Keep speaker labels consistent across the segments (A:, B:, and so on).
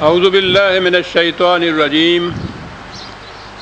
A: اعوذ باللہ من الشیطان الرجیم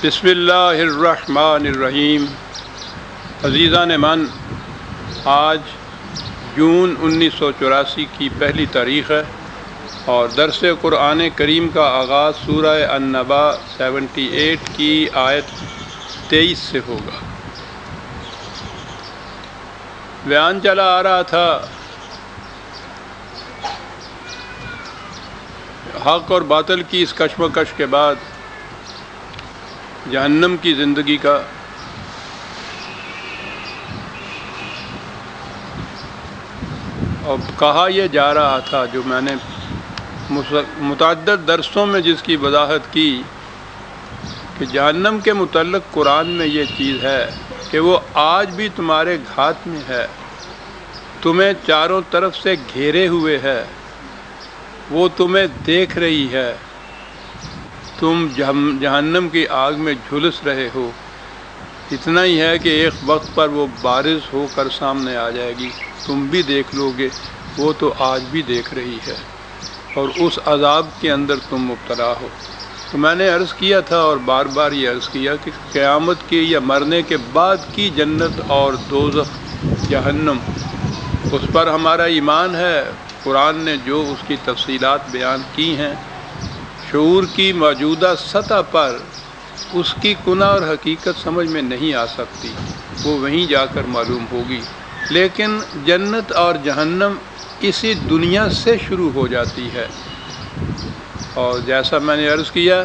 A: بسم اللہ الرحمن الرحیم۔ عزیزان من، آج جون 1984 کی پہلی تاریخ ہے اور درس قرآن کریم کا آغاز سورہ النبا 78 کی آیت 23 سے ہوگا۔ بیان چلا آ رہا تھا حق اور باطل کی اس کشمکش کے بعد جہنم کی زندگی کا، اور کہا یہ جا رہا تھا، جو میں نے متعدد درسوں میں جس کی وضاحت کی، کہ جہنم کے متعلق قرآن میں یہ چیز ہے کہ وہ آج بھی تمہارے گھات میں ہے، تمہیں چاروں طرف سے گھیرے ہوئے ہے، وہ تمہیں دیکھ رہی ہے، تم جہنم کی آگ میں جھلس رہے ہو۔ اتنا ہی ہے کہ ایک وقت پر وہ بارز ہو کر سامنے آ جائے گی، تم بھی دیکھ لو گے، وہ تو آج بھی دیکھ رہی ہے، اور اس عذاب کے اندر تم مبتلا ہو۔ تو میں نے عرض کیا تھا اور بار بار یہ عرض کیا کہ قیامت کی یا مرنے کے بعد کی جنت اور دوزخ، جہنم، اس پر ہمارا ایمان ہے۔ قرآن نے جو اس کی تفصیلات بیان کی ہیں، شعور کی موجودہ سطح پر اس کی کنہ اور حقیقت سمجھ میں نہیں آ سکتی، وہ وہیں جا کر معلوم ہوگی۔ لیکن جنت اور جہنم اسی دنیا سے شروع ہو جاتی ہے، اور جیسا میں نے عرض کیا،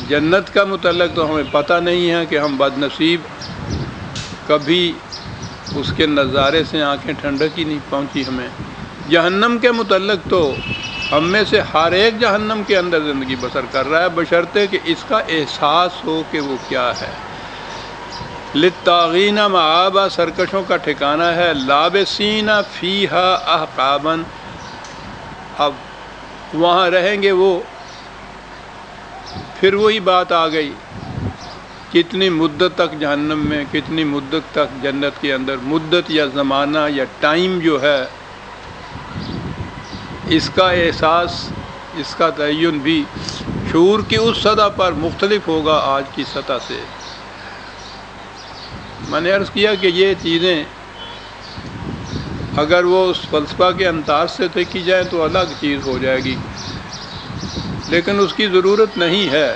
A: جنت کا متعلق تو ہمیں پتہ نہیں ہے کہ ہم بد نصیب، کبھی اس کے نظارے سے آنکھیں ٹھنڈک ہی نہیں پہنچی ہمیں۔ جہنم کے متعلق تو ہم میں سے ہر ایک جہنم کے اندر زندگی بسر کر رہا ہے، بشرطے کہ اس کا احساس ہو کہ وہ کیا ہے۔ للطاغین مآبا، سرکشوں کا ٹھکانہ ہے، لابسین فیہا احقابا، اب وہاں رہیں گے وہ۔ پھر وہی بات آ گئی، کتنی مدت تک جہنم میں، کتنی مدت تک جنت کے اندر، مدت یا زمانہ یا ٹائم جو ہے، اس کا احساس، اس کا تعین بھی شعور کی اس سطح پر مختلف ہوگا آج کی سطح سے۔ میں نے عرض کیا کہ یہ چیزیں اگر وہ اس فلسفہ کے انداز سے دیکھی جائیں تو الگ چیز ہو جائے گی، لیکن اس کی ضرورت نہیں ہے۔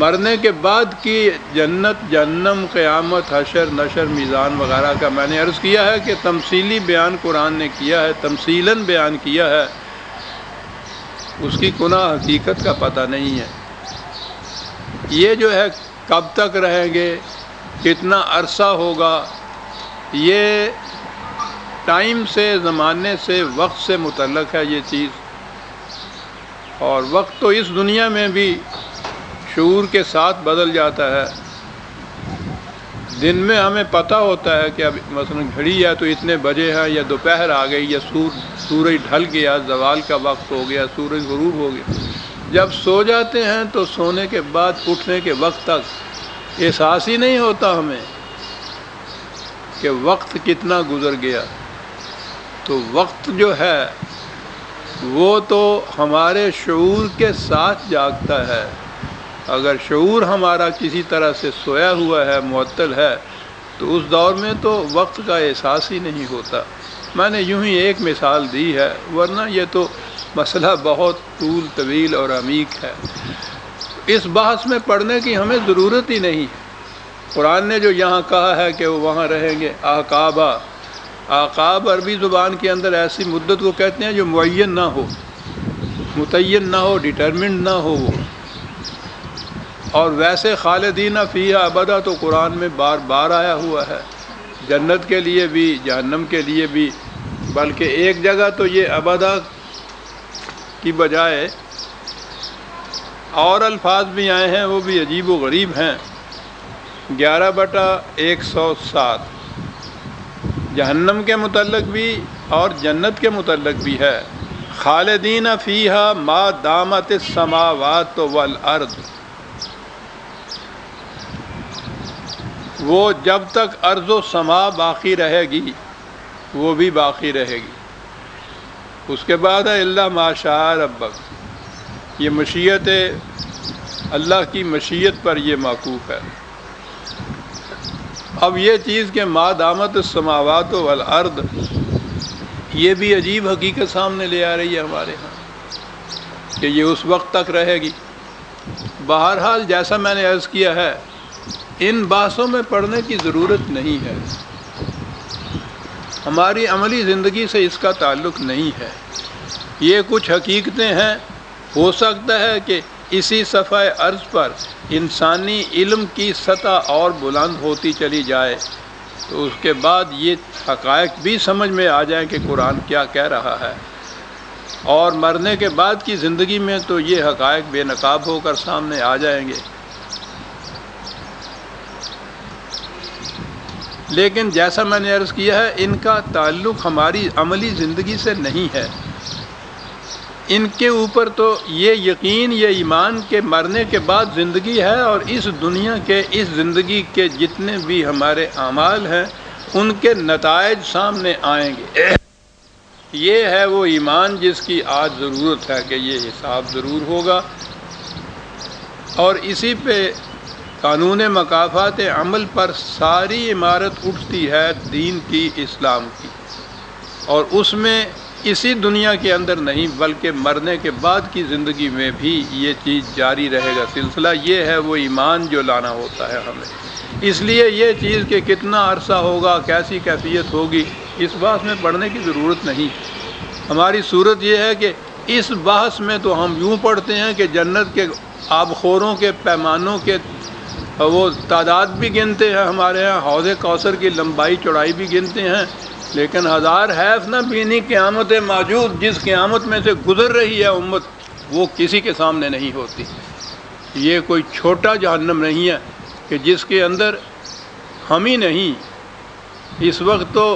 A: مرنے کے بعد کی جنت، جہنم، قیامت، حشر، نشر، میزان وغیرہ کا میں نے عرض کیا ہے کہ تمثیلی بیان قرآن نے کیا ہے، تمثیلاً بیان کیا ہے، اس کی کنہ حقیقت کا پتہ نہیں ہے۔ یہ جو ہے کب تک رہیں گے، کتنا عرصہ ہوگا، یہ ٹائم سے، زمانے سے، وقت سے متعلق ہے یہ چیز، اور وقت تو اس دنیا میں بھی شعور کے ساتھ بدل جاتا ہے۔ دن میں ہمیں پتہ ہوتا ہے کہ اب مثلا گھڑی ہے تو اتنے بجے ہیں، یا دوپہر آ گئی، یا سورج ڈھل گیا، زوال کا وقت ہو گیا، سورج غروب ہو گیا۔ جب سو جاتے ہیں تو سونے کے بعد اٹھنے کے وقت تک احساس ہی نہیں ہوتا ہمیں کہ وقت کتنا گزر گیا۔ تو وقت جو ہے وہ تو ہمارے شعور کے ساتھ جاگتا ہے۔ اگر شعور ہمارا کسی طرح سے سویا ہوا ہے، معطل ہے، تو اس دور میں تو وقت کا احساس ہی نہیں ہوتا۔ میں نے یوں ہی ایک مثال دی ہے، ورنہ یہ تو مسئلہ بہت طول طویل اور عمیق ہے، اس بحث میں پڑھنے کی ہمیں ضرورت ہی نہیں۔ قرآن نے جو یہاں کہا ہے کہ وہ وہاں رہیں گے، احقابا، احقاب عربی زبان کے اندر ایسی مدت کو کہتے ہیں جو معین نہ ہو، متعین نہ ہو، ڈٹرمنڈ نہ ہو وہ۔ اور ویسے خالدین فیہا ابدا تو قرآن میں بار بار آیا ہوا ہے، جنت کے لیے بھی، جہنم کے لیے بھی، بلکہ ایک جگہ تو یہ ابدا کی بجائے اور الفاظ بھی آئے ہیں، وہ بھی عجیب و غریب ہیں۔ 11/107 جہنم کے متعلق بھی اور جنت کے متعلق بھی ہے۔ خالدین فیہا ما دامت السماوات والارض، وہ جب تک ارض و سما باقی رہے گی وہ بھی باقی رہے گی۔ اس کے بعد ہے الا ما شاء ربک، یہ مشیت اللہ کی مشیت پر یہ موقوف ہے۔ اب یہ چیز کہ ما دامت السماوات والارض، یہ بھی عجیب حقیقت سامنے لے آ رہی ہے ہمارے ہاں کہ یہ اس وقت تک رہے گی۔ بہرحال جیسا میں نے عرض کیا ہے، ان بحثوں میں پڑھنے کی ضرورت نہیں ہے، ہماری عملی زندگی سے اس کا تعلق نہیں ہے۔ یہ کچھ حقیقتیں ہیں، ہو سکتا ہے کہ اسی صفحہ عرض پر انسانی علم کی سطح اور بلند ہوتی چلی جائے تو اس کے بعد یہ حقائق بھی سمجھ میں آ جائیں کہ قرآن کیا کہہ رہا ہے، اور مرنے کے بعد کی زندگی میں تو یہ حقائق بے نقاب ہو کر سامنے آ جائیں گے۔ لیکن جیسا میں نے عرض کیا ہے، ان کا تعلق ہماری عملی زندگی سے نہیں ہے۔ ان کے اوپر تو یہ یقین، یہ ایمان کہ مرنے کے بعد زندگی ہے، اور اس دنیا کے اس زندگی کے جتنے بھی ہمارے اعمال ہیں ان کے نتائج سامنے آئیں گے۔ یہ ہے وہ ایمان جس کی آج ضرورت ہے کہ یہ حساب ضرور ہوگا، اور اسی پہ قانون مکافات عمل پر ساری عمارت اٹھتی ہے دین کی، اسلام کی، اور اس میں اسی دنیا کے اندر نہیں بلکہ مرنے کے بعد کی زندگی میں بھی یہ چیز جاری رہے گا سلسلہ۔ یہ ہے وہ ایمان جو لانا ہوتا ہے ہمیں۔ اس لیے یہ چیز کہ کتنا عرصہ ہوگا، کیسی کیفیت ہوگی، اس بحث میں پڑھنے کی ضرورت نہیں۔ ہماری صورت یہ ہے کہ اس بحث میں تو ہم یوں پڑھتے ہیں کہ جنت کے آبخوروں کے پیمانوں کے وہ تعداد بھی گنتے ہیں ہمارے ہاں، حوض کوثر کی لمبائی چوڑائی بھی گنتے ہیں، لیکن ہزار حیف نہ بینی قیامت موجود، جس قیامت میں سے گزر رہی ہے امت، وہ کسی کے سامنے نہیں ہوتی۔ یہ کوئی چھوٹا جہنم نہیں ہے کہ جس کے اندر ہم ہی نہیں، اس وقت تو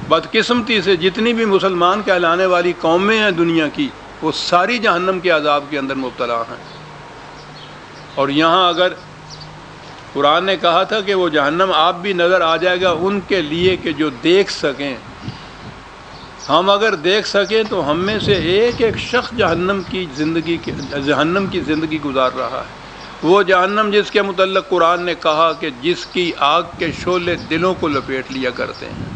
A: بدقسمتی سے جتنی بھی مسلمان کہلانے والی قومیں ہیں دنیا کی، وہ ساری جہنم کے عذاب کے اندر مبتلا ہیں۔ اور یہاں اگر قرآن نے کہا تھا کہ وہ جہنم آپ بھی نظر آ جائے گا ان کے لیے کہ جو دیکھ سکیں، ہم اگر دیکھ سکیں تو ہم میں سے ایک ایک شخص جہنم کی زندگی گزار رہا ہے۔ وہ جہنم جس کے متعلق قرآن نے کہا کہ جس کی آگ کے شعلے دلوں کو لپیٹ لیا کرتے ہیں،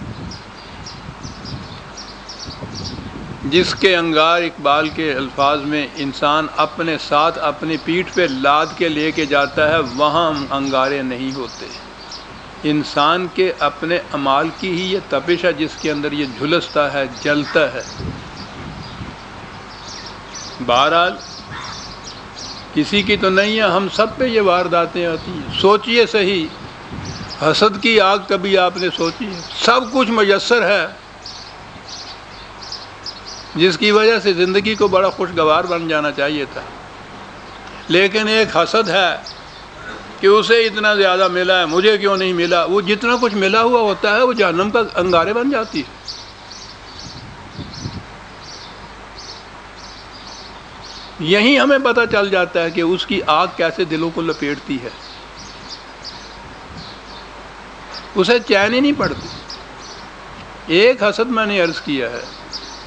A: جس کے انگار اقبال کے الفاظ میں انسان اپنے ساتھ اپنی پیٹھ پہ لاد کے لے کے جاتا ہے، وہاں انگارے نہیں ہوتے۔ انسان کے اپنے اعمال کی ہی یہ تپش ہے جس کے اندر یہ جھلستا ہے، جلتا ہے۔ بہرحال کسی کی تو نہیں ہے، ہم سب پہ یہ وارداتیں آتی ہیں۔ سوچئے صحیح، حسد کی آگ کبھی آپ نے سوچی ہے؟ سب کچھ میسر ہے، جس کی وجہ سے زندگی کو بڑا خوشگوار بن جانا چاہیے تھا، لیکن ایک حسد ہے کہ اسے اتنا زیادہ ملا ہے، مجھے کیوں نہیں ملا۔ وہ جتنا کچھ ملا ہوا ہوتا ہے وہ جہنم کا انگارے بن جاتی ہے۔ یہی ہمیں پتہ چل جاتا ہے کہ اس کی آگ کیسے دلوں کو لپیٹتی ہے، اسے چین ہی نہیں پڑتی۔ ایک حسد میں نے عرض کیا ہے،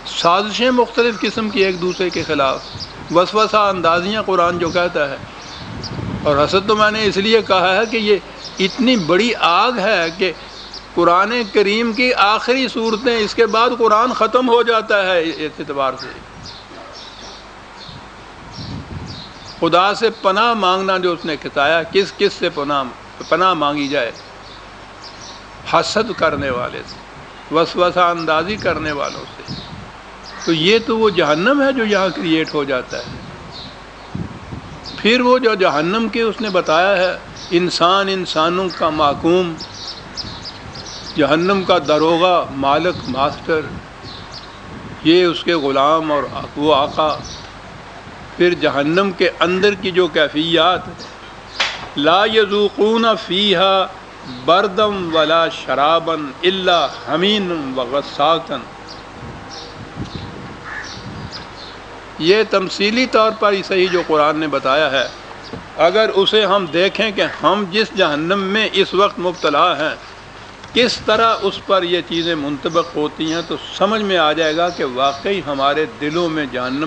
A: سازشیں مختلف قسم کی ایک دوسرے کے خلاف، وسوسہ اندازیاں قرآن جو کہتا ہے، اور حسد تو میں نے اس لیے کہا ہے کہ یہ اتنی بڑی آگ ہے کہ قرآن کریم کی آخری صورتیں، اس کے بعد قرآن ختم ہو جاتا ہے۔ اس اعتبار سے خدا سے پناہ مانگنا جو اس نے کہا، کس کس سے پناہ مانگی جائے؟ حسد کرنے والے سے، وسوسہ اندازی کرنے والوں سے۔ تو یہ تو وہ جہنم ہے جو یہاں کریٹ ہو جاتا ہے۔ پھر وہ جو جہنم کے اس نے بتایا ہے، انسانوں کا محکوم، جہنم کا داروغہ، مالک، ماسٹر، یہ اس کے غلام اور وہ آقا۔ پھر جہنم کے اندر کی جو کیفیات، لا یذوقون فیہا بردم ولا شرابا الا حمیم وغساقا، یہ تمثیلی طور پر ہی صحیح جو قرآن نے بتایا ہے، اگر اسے ہم دیکھیں کہ ہم جس جہنم میں اس وقت مبتلا ہیں کس طرح اس پر یہ چیزیں منطبق ہوتی ہیں، تو سمجھ میں آ جائے گا کہ واقعی ہمارے دلوں میں جہنم